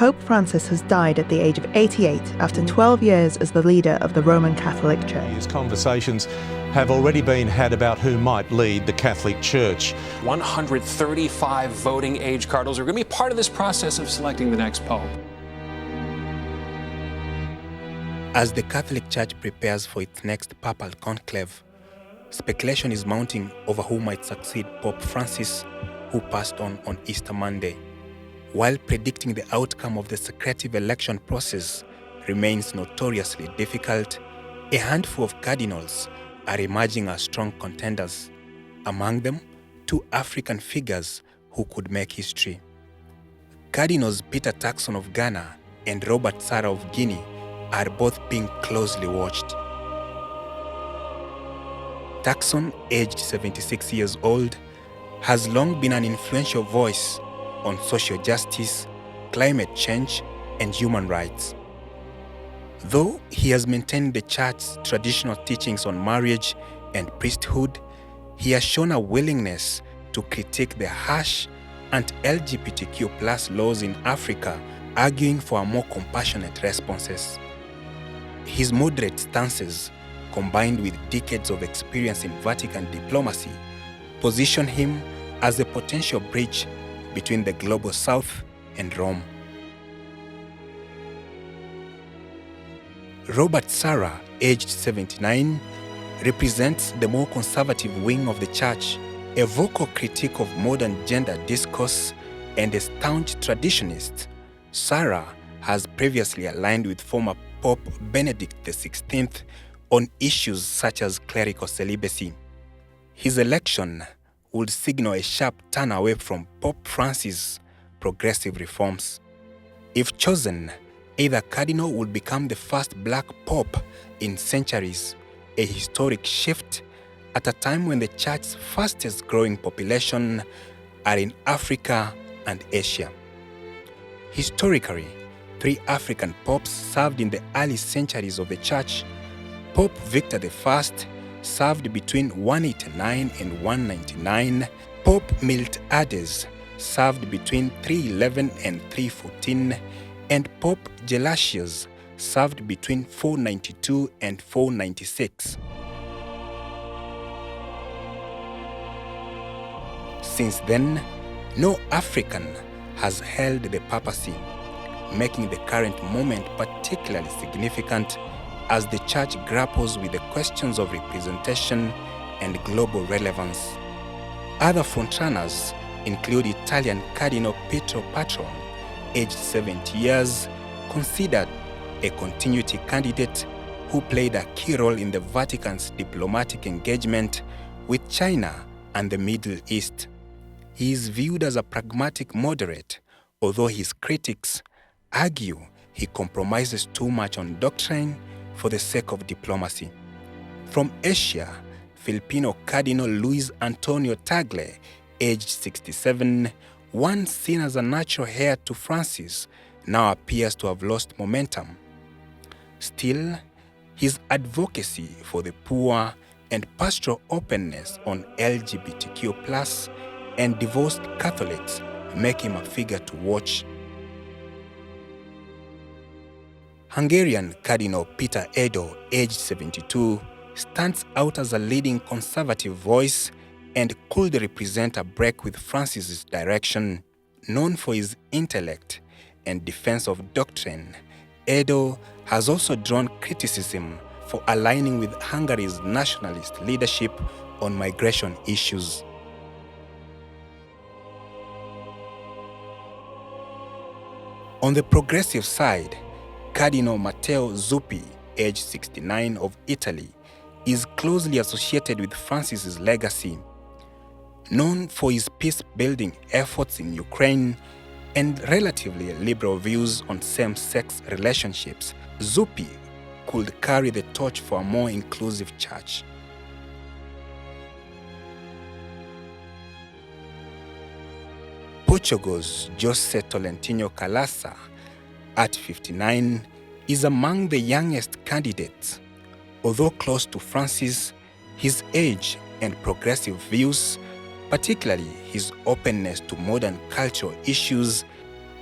Pope Francis has died at the age of 88 after 12 years as the leader of the Roman Catholic Church. Conversations have already been had about who might lead the Catholic Church. 135 voting age cardinals are going to be part of this process of selecting the next pope. As the Catholic Church prepares for its next papal conclave, speculation is mounting over who might succeed Pope Francis, who passed on Easter Monday. While predicting the outcome of the secretive election process remains notoriously difficult, a handful of cardinals are emerging as strong contenders. Among them, two African figures who could make history. Cardinals Peter Turkson of Ghana and Robert Sarah of Guinea are both being closely watched. Turkson, aged 76 years old, has long been an influential voice on social justice, climate change, and human rights. Though he has maintained the Church's traditional teachings on marriage and priesthood, he has shown a willingness to critique the harsh anti-LGBTQ+ laws in Africa, arguing for more compassionate responses. His moderate stances, combined with decades of experience in Vatican diplomacy, position him as a potential bridge between the global South and Rome. Robert Sarah, aged 79, represents the more conservative wing of the Church, a vocal critique of modern gender discourse and a staunch traditionist. Sarah has previously aligned with former Pope Benedict XVI on issues such as clerical celibacy. His election would signal a sharp turn away from Pope Francis' progressive reforms. If chosen, either cardinal would become the first black pope in centuries, a historic shift at a time when the Church's fastest growing population are in Africa and Asia. Historically, 3 African popes served in the early centuries of the Church. Pope Victor I served between 189 and 199. Pope Miltiades served between 311 and 314, and Pope Gelasius served between 492 and 496. Since then, no African has held the papacy, making the current moment particularly significant as the Church grapples with the questions of representation and global relevance. Other frontrunners include Italian Cardinal Pietro Patron, aged 70 years, considered a continuity candidate who played a key role in the Vatican's diplomatic engagement with China and the Middle East. He is viewed as a pragmatic moderate, although his critics argue he compromises too much on doctrine for the sake of diplomacy. From Asia, Filipino Cardinal Luis Antonio Tagle, aged 67, once seen as a natural heir to Francis, now appears to have lost momentum. Still, his advocacy for the poor and pastoral openness on LGBTQ+ and divorced Catholics make him a figure to watch. Hungarian Cardinal Peter Edo, aged 72, stands out as a leading conservative voice and could represent a break with Francis's direction. Known for his intellect and defense of doctrine, Edo has also drawn criticism for aligning with Hungary's nationalist leadership on migration issues. On the progressive side, Cardinal Matteo Zuppi, aged 69, of Italy, is closely associated with Francis's legacy. Known for his peace-building efforts in Ukraine and relatively liberal views on same-sex relationships, Zuppi could carry the torch for a more inclusive church. Portugal's José Tolentino Calaça, at 59, is among the youngest candidates. Although close to Francis, his age and progressive views, particularly his openness to modern cultural issues,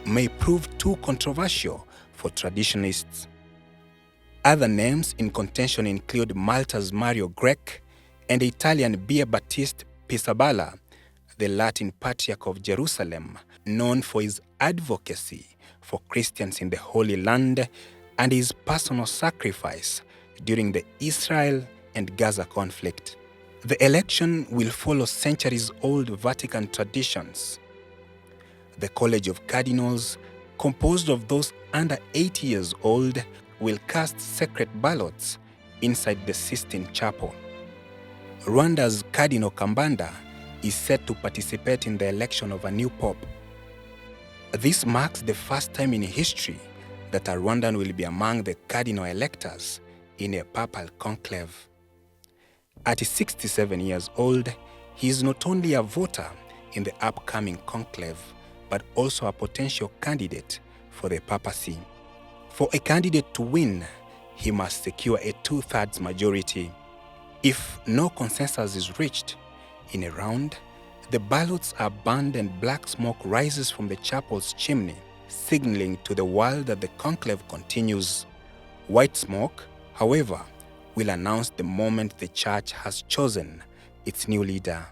may prove too controversial for traditionalists. Other names in contention include Malta's Mario Grech and the Italian Pierbattista Pizzaballa, the Latin Patriarch of Jerusalem, known for his advocacy for Christians in the Holy Land and his personal sacrifice during the Israel and Gaza conflict. The election will follow centuries-old Vatican traditions. The College of Cardinals, composed of those under 80 years old, will cast sacred ballots inside the Sistine Chapel. Rwanda's Cardinal Kambanda is set to participate in the election of a new pope. This marks the first time in history that a Rwandan will be among the cardinal electors in a papal conclave. At 67 years old, he is not only a voter in the upcoming conclave, but also a potential candidate for the papacy. For a candidate to win, he must secure a 2/3 majority. If no consensus is reached in a round, the ballots are burned and black smoke rises from the chapel's chimney, signaling to the world that the conclave continues. White smoke, however, will announce the moment the church has chosen its new leader.